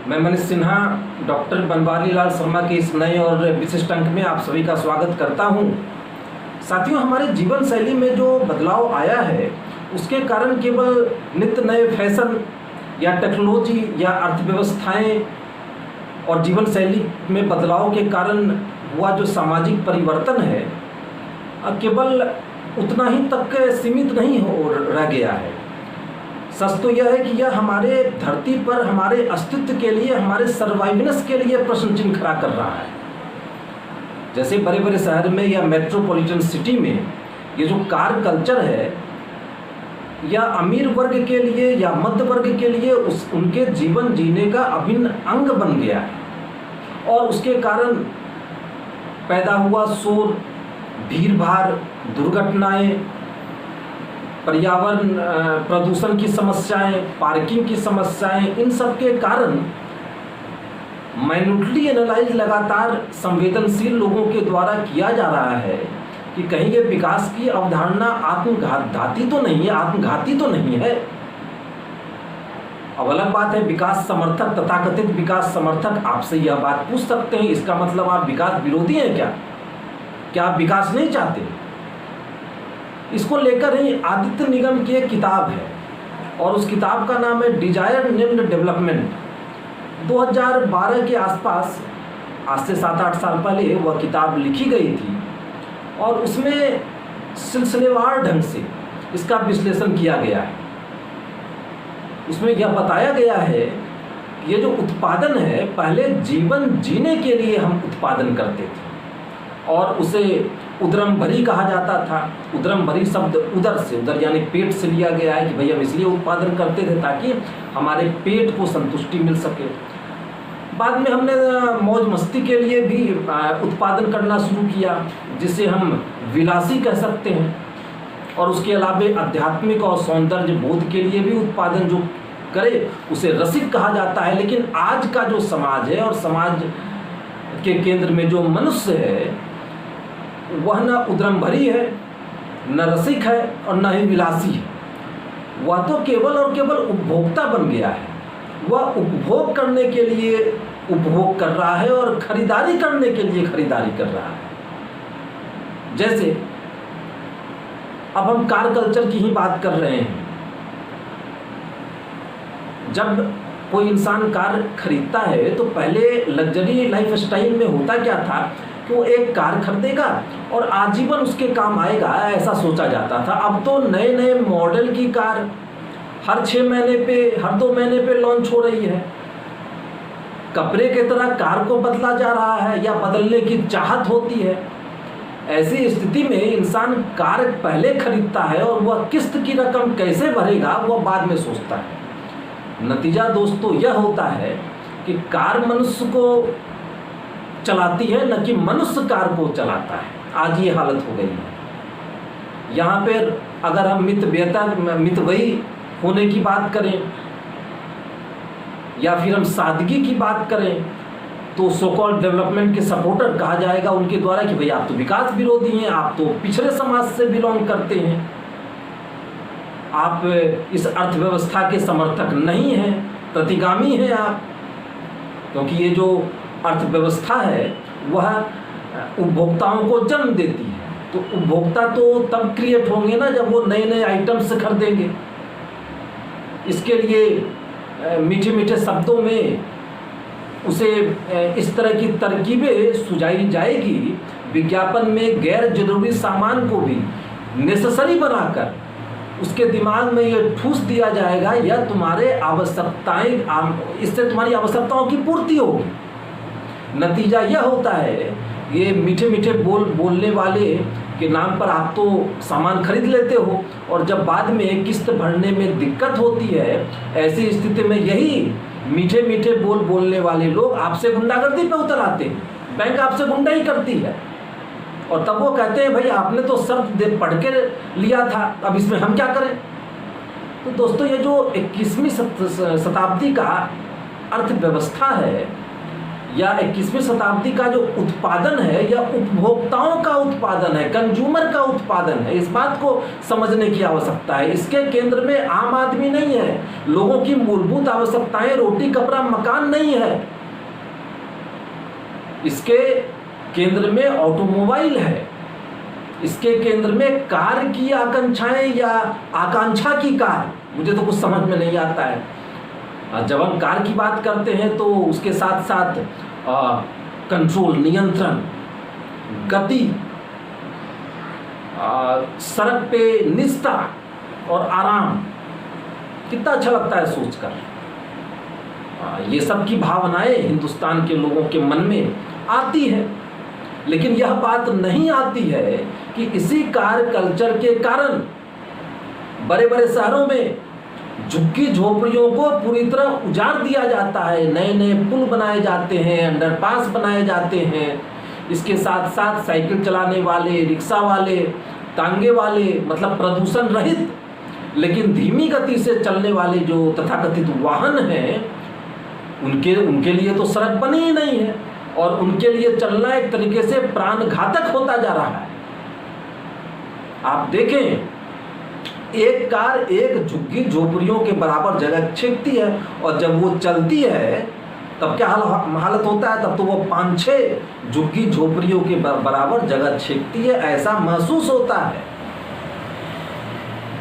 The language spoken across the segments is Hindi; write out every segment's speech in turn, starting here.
मैं मनीष सिन्हा डॉक्टर बनवारी लाल शर्मा के इस नए और विशिष्ट अंक में आप सभी का स्वागत करता हूं। साथियों, हमारे जीवन शैली में जो बदलाव आया है उसके कारण केवल नित्य नए फैशन या टेक्नोलॉजी या अर्थव्यवस्थाएं और जीवन शैली में बदलाव के कारण हुआ जो सामाजिक परिवर्तन है केवल उतना ही तक सीमित नहीं हो रह गया है। सच तो यह है कि यह हमारे धरती पर हमारे अस्तित्व के लिए, हमारे सर्वाइवनेस के लिए प्रश्न चिन्ह खड़ा कर रहा है। जैसे बड़े बड़े शहर में या मेट्रोपॉलिटन सिटी में ये जो कार कल्चर है या अमीर वर्ग के लिए या मध्य वर्ग के लिए उनके जीवन जीने का अभिन्न अंग बन गया है और उसके कारण पैदा हुआ शोर, भीड़ भाड़, दुर्घटनाएं, पर्यावरण प्रदूषण की समस्याएं, पार्किंग की समस्याएं, इन सब के कारण माइन्यूटली एनालाइज लगातार संवेदनशील लोगों के द्वारा किया जा रहा है कि कहीं ये विकास की अवधारणा आत्मघाती तो नहीं है, आत्मघाती तो नहीं है। अब अलग बात है, विकास समर्थक, तथाकथित विकास समर्थक आपसे यह बात पूछ सकते हैं, इसका मतलब आप विकास विरोधी हैं क्या आप विकास नहीं चाहते? इसको लेकर ही आदित्य निगम की एक किताब है और उस किताब का नाम है डिजायर नेम्ड डेवलपमेंट। 2012 के आसपास, आज से 7-8 साल पहले वह किताब लिखी गई थी और उसमें सिलसिलेवार ढंग से इसका विश्लेषण किया गया है। उसमें यह बताया गया है कि ये जो उत्पादन है, पहले जीवन जीने के लिए हम उत्पादन करते थे और उसे उदरमभरी कहा जाता था। उदरमभरी शब्द उदर से, उदर यानी पेट से लिया गया है कि भाई हम इसलिए उत्पादन करते थे ताकि हमारे पेट को संतुष्टि मिल सके। बाद में हमने मौज मस्ती के लिए भी उत्पादन करना शुरू किया, जिसे हम विलासी कह सकते हैं, और उसके अलावा आध्यात्मिक और सौंदर्य बोध के लिए भी उत्पादन जो करे उसे रसिक कहा जाता है। लेकिन आज का जो समाज है और समाज के केंद्र में जो मनुष्य है वह न उद्रमभरी है, न रसिक है और न ही विलासी है। वह तो केवल और केवल उपभोक्ता बन गया है। वह उपभोग करने के लिए उपभोग कर रहा है और खरीदारी करने के लिए खरीदारी कर रहा है। जैसे अब हम कार कल्चर की ही बात कर रहे हैं। जब कोई इंसान कार खरीदता है तो पहले लग्जरी लाइफ स्टाइल में होता क्या था कि वो एक कार खरीदेगा और आजीवन उसके काम आएगा, ऐसा सोचा जाता था। अब तो नए नए मॉडल की कार हर 6 महीने पे, हर 2 महीने पे लॉन्च हो रही है। कपड़े की तरह कार को बदला जा रहा है या बदलने की चाहत होती है। ऐसी स्थिति में इंसान कार पहले खरीदता है और वह किस्त की रकम कैसे भरेगा वह बाद में सोचता है। नतीजा दोस्तों यह होता है कि कार मनुष्य को चलाती है, न कि मनुष्य कार को चलाता है। आज ये हालत हो गई है। यहाँ पर अगर हम मितव्ययी होने की बात करें या फिर हम सादगी की बात करें तो सो कॉल्ड डेवलपमेंट के सपोर्टर कहा जाएगा उनके द्वारा कि भाई आप तो विकास विरोधी हैं, आप तो पिछड़े समाज से बिलोंग करते हैं, आप इस अर्थव्यवस्था के समर्थक नहीं हैं, प्रतिगामी हैं आप। क्योंकि ये जो अर्थव्यवस्था है वह उपभोक्ताओं को जन्म देती है, तो उपभोक्ता तो तब क्रिएट होंगे ना जब वो नए नए आइटम्स खरीदेंगे। इसके लिए मीठे मीठे शब्दों में उसे इस तरह की तरकीबें सुझाई जाएगी, विज्ञापन में गैर जरूरी सामान को भी नेसेसरी बनाकर उसके दिमाग में ये ठूस दिया जाएगा या तुम्हारे आवश्यकताएं, इससे तुम्हारी आवश्यकताओं की पूर्ति होगी। नतीजा यह होता है ये मीठे मीठे बोलने वाले के नाम पर आप तो सामान खरीद लेते हो और जब बाद में किस्त भरने में दिक्कत होती है, ऐसी स्थिति में यही मीठे मीठे बोलने वाले लोग आपसे गुंडागर्दी पे उतर आते हैं। बैंक आपसे गुंडाई करती है और तब वो कहते हैं भाई आपने तो शर्त पढ़ के लिया था, अब इसमें हम क्या करें। तो दोस्तों ये जो 21वीं शताब्दी का अर्थव्यवस्था है या 21वीं शताब्दी का जो उत्पादन है या उपभोक्ताओं का उत्पादन है, कंज्यूमर का उत्पादन है, इस बात को समझने की आवश्यकता है। इसके केंद्र में आम आदमी नहीं है, लोगों की मूलभूत आवश्यकताएं रोटी कपड़ा मकान नहीं है, इसके केंद्र में ऑटोमोबाइल है, इसके केंद्र में कार की आकांक्षाएं या आकांक्षा की कार, मुझे तो कुछ समझ में नहीं आता है। जब हम कार की बात करते हैं तो उसके साथ साथ कंट्रोल, नियंत्रण, गति, सड़क पे निष्ठा और आराम, कितना अच्छा लगता है सोचकर। ये सब की भावनाएं हिंदुस्तान के लोगों के मन में आती है, लेकिन यह बात नहीं आती है कि इसी कार कल्चर के कारण बड़े बड़े शहरों में झुग्गी झोपड़ियों को पूरी तरह उजाड़ दिया जाता है, नए नए पुल बनाए जाते हैं, अंडरपास बनाए जाते हैं। इसके साथ साथ साइकिल चलाने वाले, रिक्शा वाले, तांगे वाले, मतलब प्रदूषण रहित लेकिन धीमी गति से चलने वाले जो तथाकथित वाहन हैं, उनके लिए तो सड़क बनी ही नहीं है और उनके लिए चलना एक तरीके से प्राणघातक होता जा रहा है। आप देखें, एक कार एक झुग्गी झोपड़ियों के बराबर जगह छेकती है और जब वो चलती है तब क्या हालत होता है, तब तो वो 5-6 झुग्गी झोपड़ियों के बराबर जगह छेकती है, ऐसा महसूस होता है।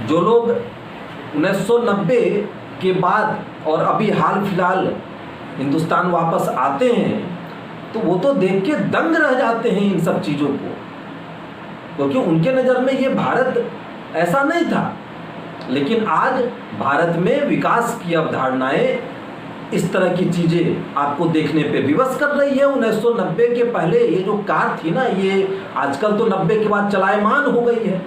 जो लोग 1990 के बाद और अभी हाल फिलहाल हिंदुस्तान वापस आते हैं तो वो तो देख के दंग रह जाते हैं इन सब चीज़ों को, क्योंकि उनके नज़र में ये भारत ऐसा नहीं था। लेकिन आज भारत में विकास की अवधारणाएं इस तरह की चीज़ें आपको देखने पे विवश कर रही है। 1990 के पहले ये जो कार थी ना, ये आजकल तो 90 के बाद चलायमान हो गई है।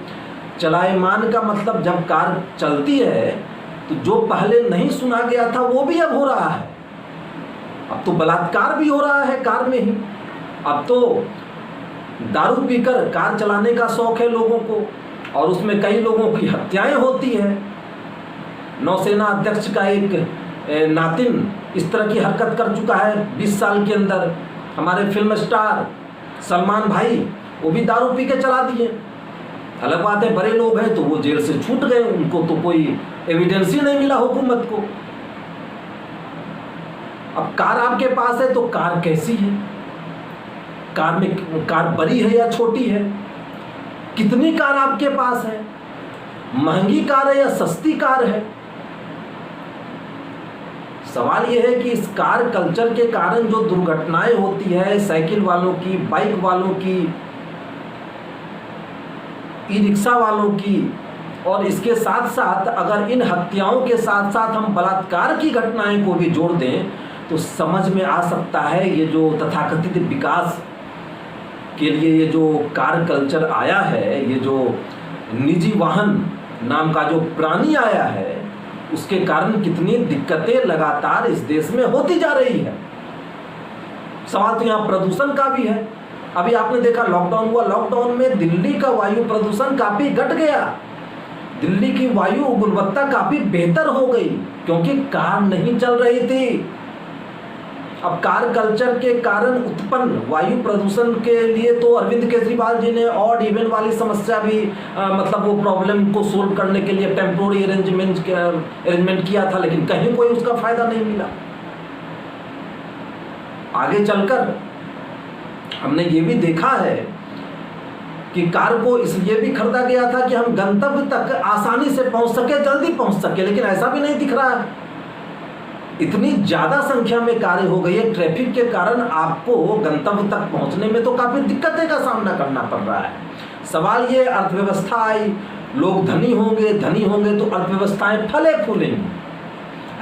चलायमान का मतलब जब कार चलती है तो जो पहले नहीं सुना गया था वो भी अब हो रहा है। अब तो बलात्कार भी हो रहा है कार में ही, अब तो दारू पीकर कार चलाने का शौक है लोगों को और उसमें कई लोगों की हत्याएं होती हैं। नौसेना अध्यक्ष का एक नातिन इस तरह की हरकत कर चुका है 20 साल के अंदर। हमारे फिल्म स्टार सलमान भाई, वो भी दारू पी के चला दिए। अलग बात है बड़े लोग हैं तो वो जेल से छूट गए, उनको तो कोई एविडेंस ही नहीं मिला हुकूमत को। अब कार आपके पास है तो कार कैसी है, कार बड़ी है या छोटी है, कितनी कार आपके पास है, महंगी कार है या सस्ती कार है। सवाल यह है कि इस कार कल्चर के कारण जो दुर्घटनाएं होती है साइकिल वालों की, बाइक वालों की, ई रिक्शा वालों की, और इसके साथ साथ अगर इन हत्याओं के साथ साथ हम बलात्कार की घटनाएं को भी जोड़ दें तो समझ में आ सकता है ये जो तथाकथित विकास के लिए ये जो कार कल्चर आया है, ये जो निजी वाहन नाम का जो प्राणी आया है, उसके कारण कितनी दिक्कतें लगातार इस देश में होती जा रही है। सवाल तो यहाँ प्रदूषण का भी है। अभी आपने देखा लॉकडाउन हुआ, लॉकडाउन में दिल्ली का वायु प्रदूषण काफ़ी घट गया, दिल्ली की वायु गुणवत्ता काफ़ी बेहतर हो गई क्योंकि कार नहीं चल रही थी। अब कार कल्चर के कारण उत्पन्न वायु प्रदूषण के लिए तो अरविंद केजरीवाल जी ने ऑड इवन वाली समस्या भी मतलब वो प्रॉब्लम को सोल्व करने के लिए टेम्पोररी अरेंजमेंट किया था, लेकिन कहीं कोई उसका फायदा नहीं मिला। आगे चलकर हमने ये भी देखा है कि कार को इसलिए भी खरीदा गया था कि हम गंतव्य तक आसानी से पहुंच सके, जल्दी पहुंच सके, लेकिन ऐसा भी नहीं दिख रहा है। इतनी ज़्यादा संख्या में कारें हो गई है, ट्रैफिक के कारण आपको गंतव्य तक पहुंचने में तो काफ़ी दिक्कतें का सामना करना पड़ रहा है। सवाल ये, अर्थव्यवस्था आई, लोग धनी होंगे तो अर्थव्यवस्थाएं फले फूलेंगी,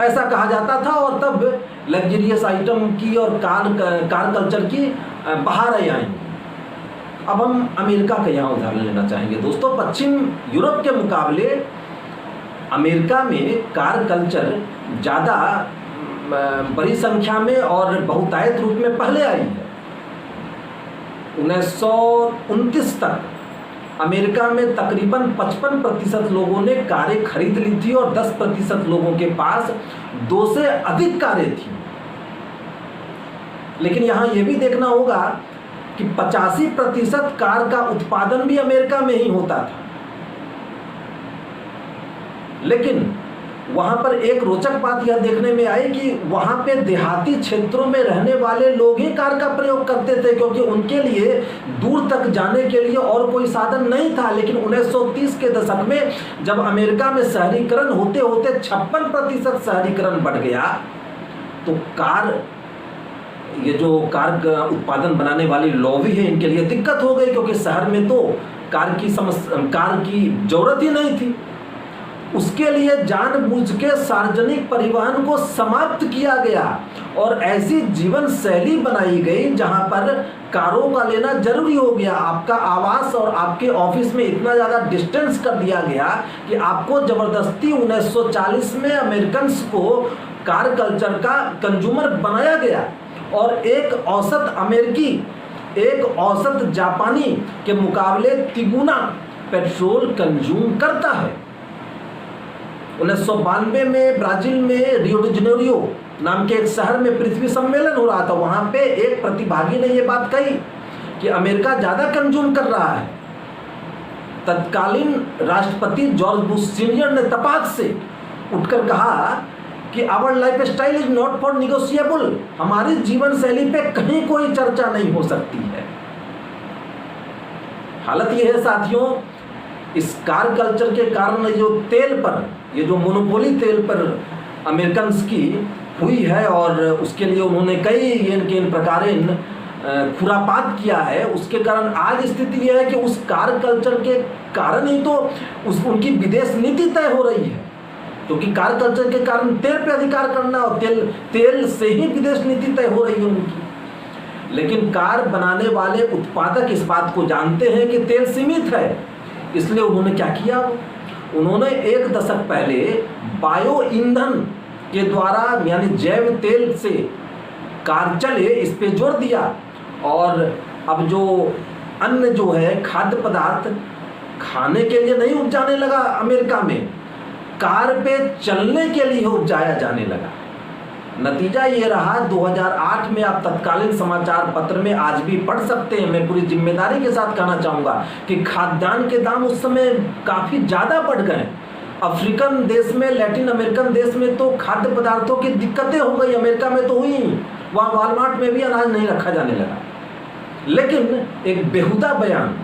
ऐसा कहा जाता था और तब लग्जरियस आइटम की और कार कल्चर की बहारें आएंगी। अब हम अमेरिका का यहाँ उदाहरण लेना चाहेंगे दोस्तों। पश्चिम यूरोप के मुकाबले अमेरिका में कार कल्चर ज़्यादा बड़ी संख्या में और बहुतायत रूप में पहले आई है। 1929 तक अमेरिका में तकरीबन 55% लोगों ने कारें खरीद ली थी और 10% लोगों के पास 2 से अधिक कारें थी। लेकिन यहाँ ये भी देखना होगा कि 85% कार का उत्पादन भी अमेरिका में ही होता था। लेकिन वहाँ पर एक रोचक बात यह देखने में आई कि वहाँ पे देहाती क्षेत्रों में रहने वाले लोग ही कार का प्रयोग करते थे, क्योंकि उनके लिए दूर तक जाने के लिए और कोई साधन नहीं था। लेकिन 1930 के दशक में जब अमेरिका में शहरीकरण होते होते 56% शहरीकरण बढ़ गया, तो ये जो कार का उत्पादन बनाने वाली लॉबी है, इनके लिए दिक्कत हो गई, क्योंकि शहर में तो कार की जरूरत ही नहीं थी। उसके लिए जानबूझ के सार्वजनिक परिवहन को समाप्त किया गया और ऐसी जीवन शैली बनाई गई जहां पर कारों का लेना जरूरी हो गया। आपका आवास और आपके ऑफिस में इतना ज़्यादा डिस्टेंस कर दिया गया कि आपको जबरदस्ती 1940 में अमेरिकन को कार कल्चर का कंज्यूमर बनाया गया। और एक औसत अमेरिकी एक औसत जापानी के मुकाबले तिगुना पेट्रोल कंज्यूम करता है। 1992 में ब्राजील में रियो डी जेनेरियो नाम के एक शहर में पृथ्वी सम्मेलन हो रहा था। वहां पे एक प्रतिभागी ने यह बात कही कि अमेरिका ज़्यादा कंज्यूम कर रहा है। तत्कालीन राष्ट्रपति जॉर्ज बुश सीनियर ने तपाक से उठकर कहा कि our lifestyle is not for negotiable, हमारी जीवन शैली पे कहीं कोई चर्चा नहीं हो सकती है। हालत यह है साथियों, इस कार कल्चर के कारण जो तेल पर, ये जो मोनोपोली तेल पर अमेरिकन की हुई है और उसके लिए उन्होंने कई इन प्रकार खुरापात किया है, उसके कारण आज स्थिति यह है कि उस कार कल्चर के कारण ही तो उनकी विदेश नीति तय हो रही है। क्योंकि कार कल्चर के कारण तेल पे अधिकार करना और तेल से ही विदेश नीति तय हो रही है उनकी। लेकिन कार बनाने वाले उत्पादक इस बात को जानते हैं कि तेल सीमित है, इसलिए उन्होंने क्या किया, उन्होंने एक दशक पहले बायो ईंधन के द्वारा यानी जैव तेल से कार चले इस पे जोर दिया। और अब जो अन्न जो है, खाद्य पदार्थ खाने के लिए नहीं उपजाने लगा अमेरिका में, कार पे चलने के लिए उपजाया जाने लगा। नतीजा ये रहा, 2008 में आप तत्कालीन समाचार पत्र में आज भी पढ़ सकते हैं। मैं पूरी जिम्मेदारी के साथ कहना चाहूँगा कि खाद्यान्न के दाम उस समय काफ़ी ज़्यादा बढ़ गए। अफ्रीकन देश में, लैटिन अमेरिकन देश में तो खाद्य पदार्थों की दिक्कतें हो गई, अमेरिका में तो हुई। वहाँ वॉलमार्ट में भी अनाज नहीं रखा जाने लगा। लेकिन एक बेहुदा बयान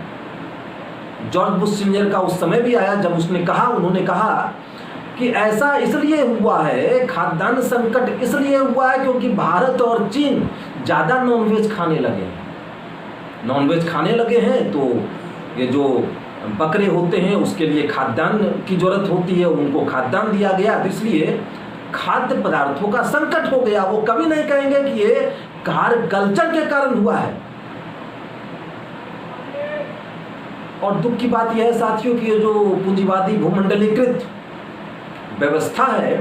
जॉर्ज बुश सीनियर का उस समय भी आया जब उन्होंने कहा कि ऐसा इसलिए हुआ है, खाद्यान्न संकट इसलिए हुआ है क्योंकि भारत और चीन ज़्यादा नॉनवेज खाने लगे हैं। नॉनवेज खाने लगे हैं तो ये जो बकरे होते हैं उसके लिए खाद्यान्न की जरूरत होती है, उनको खाद्यान्न दिया गया, तो इसलिए खाद्य पदार्थों का संकट हो गया। वो कभी नहीं कहेंगे कि ये कार कल्चर के कारण हुआ है। और दुख की बात यह है साथियों कि ये जो पूंजीवादी भूमंडलीकृत व्यवस्था है,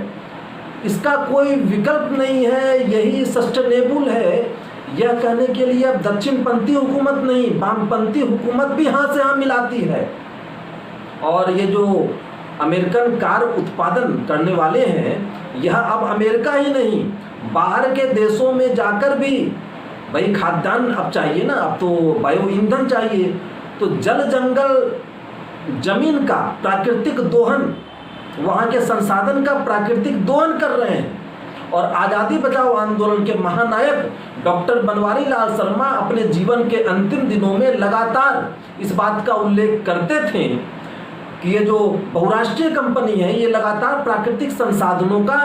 इसका कोई विकल्प नहीं है, यही सस्टेनेबल है। यह कहने के लिए अब दक्षिणपंथी हुकूमत नहीं, वामपंथी हुकूमत भी हाथ से हाथ मिलाती है। और ये जो अमेरिकन कार उत्पादन करने वाले हैं, यह अब अमेरिका ही नहीं, बाहर के देशों में जाकर भी भाई खाद्यान्न अब चाहिए ना, अब तो बायो ईंधन चाहिए, तो जल जंगल जमीन का प्राकृतिक दोहन, वहाँ के संसाधन का प्राकृतिक दोहन कर रहे हैं। और आज़ादी बचाओ आंदोलन के महानायक डॉक्टर बनवारी लाल शर्मा अपने जीवन के अंतिम दिनों में लगातार इस बात का उल्लेख करते थे कि ये जो बहुराष्ट्रीय कंपनी है, ये लगातार प्राकृतिक संसाधनों का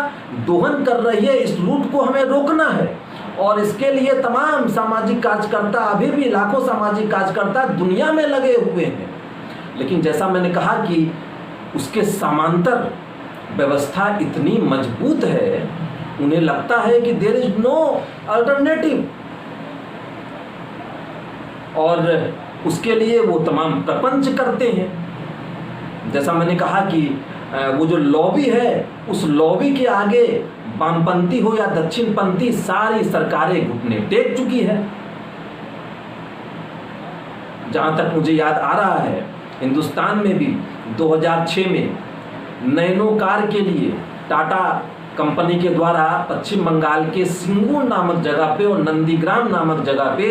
दोहन कर रही है, इस लूट को हमें रोकना है। और इसके लिए तमाम सामाजिक कार्यकर्ता, अभी भी लाखों सामाजिक कार्यकर्ता दुनिया में लगे हुए हैं। लेकिन जैसा मैंने कहा कि उसके समांतर व्यवस्था इतनी मजबूत है, उन्हें लगता है कि देयर इज नो अल्टरनेटिव, और उसके लिए वो तमाम प्रपंच करते हैं। जैसा मैंने कहा कि वो जो लॉबी है, उस लॉबी के आगे वामपंथी हो या दक्षिणपंथी सारी सरकारें घुटने टेक चुकी है। जहां तक मुझे याद आ रहा है, हिंदुस्तान में भी 2006 में नैनो कार के लिए टाटा कंपनी के द्वारा पश्चिम बंगाल के सिंगूर नामक जगह पे और नंदीग्राम नामक जगह पे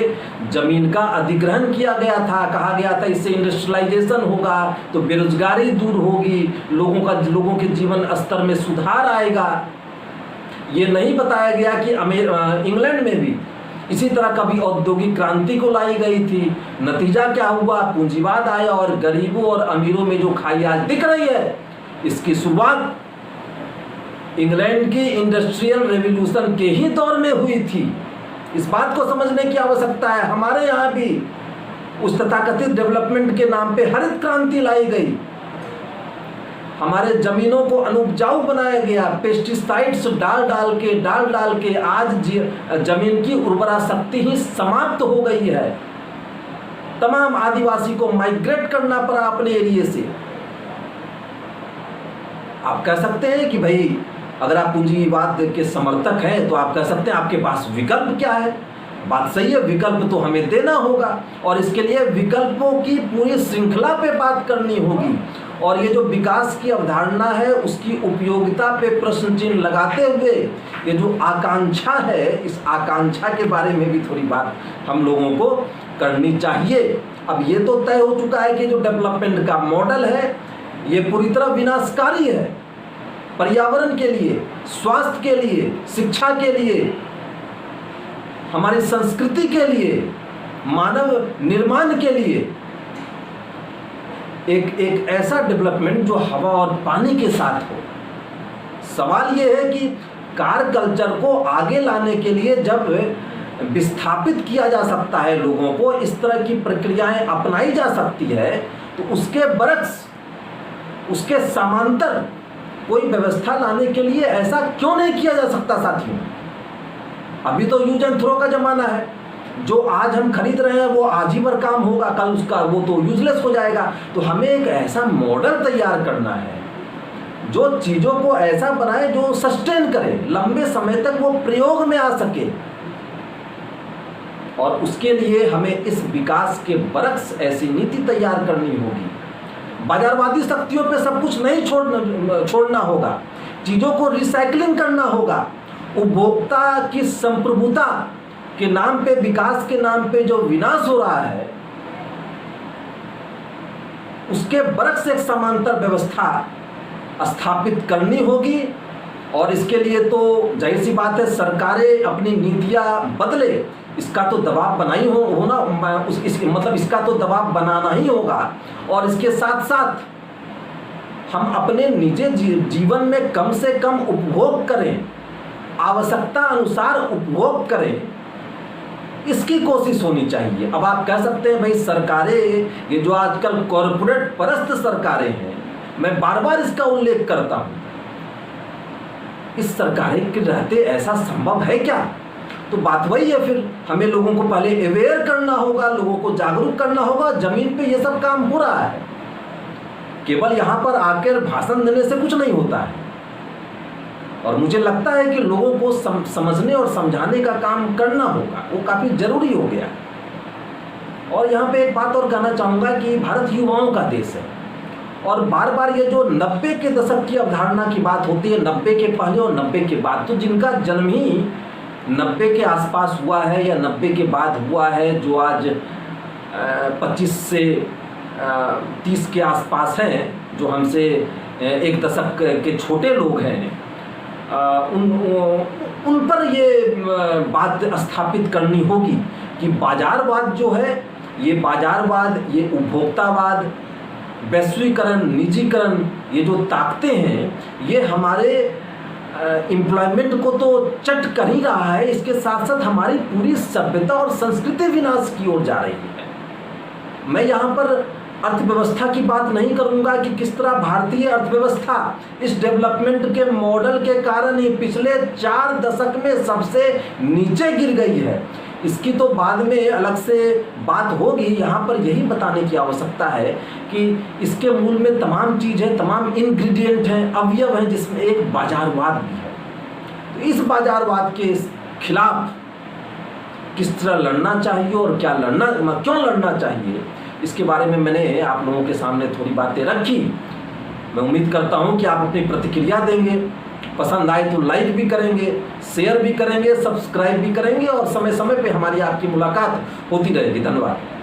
जमीन का अधिग्रहण किया गया था। कहा गया था इससे इंडस्ट्रियलाइजेशन होगा तो बेरोजगारी दूर होगी, लोगों के जीवन स्तर में सुधार आएगा। ये नहीं बताया गया कि इंग्लैंड में भी इसी तरह कभी औद्योगिक क्रांति को लाई गई थी। नतीजा क्या हुआ? पूंजीवाद आया और गरीबों और अमीरों में जो खाई आज दिख रही है, इसकी शुरुआत इंग्लैंड की इंडस्ट्रियल रेवोल्यूशन के ही दौर में हुई थी। इस बात को समझने की आवश्यकता है। हमारे यहाँ भी उस तथाकथित डेवलपमेंट के नाम पे हरित क्रांति लाई गई, हमारे जमीनों को अनुपजाऊ बनाया गया, पेस्टिसाइड्स डाल डाल के आज जमीन की उर्वरा शक्ति ही समाप्त हो गई है। तमाम आदिवासी को माइग्रेट करना पड़ा अपने एरिया से। आप कह सकते हैं कि भाई अगर आप पूंजीवाद के समर्थक हैं तो आप कह सकते हैं आपके पास विकल्प क्या है। बात सही है, विकल्प तो हमें देना होगा और इसके लिए विकल्पों की पूरी श्रृंखला पे बात करनी होगी। और ये जो विकास की अवधारणा है उसकी उपयोगिता पे प्रश्न चिन्ह लगाते हुए ये जो आकांक्षा है, इस आकांक्षा के बारे में भी थोड़ी बात हम लोगों को करनी चाहिए। अब ये तो तय हो चुका है कि जो डेवलपमेंट का मॉडल है ये पूरी तरह विनाशकारी है, पर्यावरण के लिए, स्वास्थ्य के लिए, शिक्षा के लिए, हमारी संस्कृति के लिए, मानव निर्माण के लिए। एक ऐसा डेवलपमेंट जो हवा और पानी के साथ हो। सवाल ये है कि कार कल्चर को आगे लाने के लिए जब विस्थापित किया जा सकता है, लोगों को इस तरह की प्रक्रियाएं अपनाई जा सकती है, तो उसके बरक्स, उसके समांतर कोई व्यवस्था लाने के लिए ऐसा क्यों नहीं किया जा सकता साथियों? अभी तो यूज एंड थ्रो का जमाना है। जो आज हम खरीद रहे हैं वो आज ही पर काम होगा, कल उसका वो तो यूजलेस हो जाएगा। तो हमें एक ऐसा मॉडल तैयार करना है जो चीज़ों को ऐसा बनाए जो सस्टेन करे, लंबे समय तक वो प्रयोग में आ सके। और उसके लिए हमें इस विकास के बरक्स ऐसी नीति तैयार करनी होगी। बाजारवादी शक्तियों पे सब कुछ नहीं छोड़ना होगा, चीज़ों को रिसाइकलिंग करना होगा। उपभोक्ता की संप्रभुता के नाम पे, विकास के नाम पे जो विनाश हो रहा है, उसके बरक्स एक समांतर व्यवस्था स्थापित करनी होगी। और इसके लिए तो जाहिर सी बात है सरकारें अपनी नीतियां बदले, इसका तो दबाव बनाई होना, मतलब इसका तो दबाव बनाना ही होगा। और इसके साथ साथ हम अपने निजी जीवन में कम से कम उपभोग करें, आवश्यकता अनुसार उपभोग करें, इसकी कोशिश होनी चाहिए। अब आप कह सकते हैं भाई सरकारें, ये जो आजकल कॉरपोरेट परस्त सरकारें हैं, मैं बार बार इसका उल्लेख करता हूं, इस सरकारें के रहते ऐसा संभव है क्या? तो बात वही है, फिर हमें लोगों को पहले अवेयर करना होगा, लोगों को जागरूक करना होगा। जमीन पे ये सब काम हो रहा है, केवल यहाँ पर आकर भाषण देने से कुछ नहीं होता है। और मुझे लगता है कि लोगों को समझने और समझाने का काम करना होगा, वो काफ़ी ज़रूरी हो गया। और यहाँ पे एक बात और कहना चाहूँगा कि भारत युवाओं का देश है और बार बार ये जो 90 के दशक की अवधारणा की बात होती है, 90 के पहले और 90 के बाद, तो जिनका जन्म ही 90 के आसपास हुआ है या 90 के बाद हुआ है, जो आज 25 से 30 के आसपास हैं, जो हमसे एक दशक के छोटे लोग हैं, उन पर ये बात स्थापित करनी होगी कि बाजारवाद जो है, ये बाजारवाद, ये उपभोक्तावाद, वैश्वीकरण, निजीकरण, ये जो ताकतें हैं, ये हमारे एम्प्लॉयमेंट को तो चट कर ही रहा है, इसके साथ साथ हमारी पूरी सभ्यता और संस्कृति विनाश की ओर जा रही है। मैं यहाँ पर अर्थव्यवस्था की बात नहीं करूंगा कि किस तरह भारतीय अर्थव्यवस्था इस डेवलपमेंट के मॉडल के कारण ही पिछले 4 दशक में सबसे नीचे गिर गई है। इसकी तो बाद में अलग से बात होगी। यहाँ पर यही बताने की आवश्यकता है कि इसके मूल में तमाम चीज़ें, तमाम इंग्रेडिएंट हैं, अवयव हैं, जिसमें एक बाजारवाद भी है। तो इस बाजारवाद के खिलाफ किस तरह लड़ना चाहिए और क्यों लड़ना चाहिए, इसके बारे में मैंने आप लोगों के सामने थोड़ी बातें रखी। मैं उम्मीद करता हूं कि आप अपनी प्रतिक्रिया देंगे। पसंद आए तो लाइक भी करेंगे, शेयर भी करेंगे, सब्सक्राइब भी करेंगे और समय समय पे हमारी आपकी मुलाकात होती रहेगी। धन्यवाद।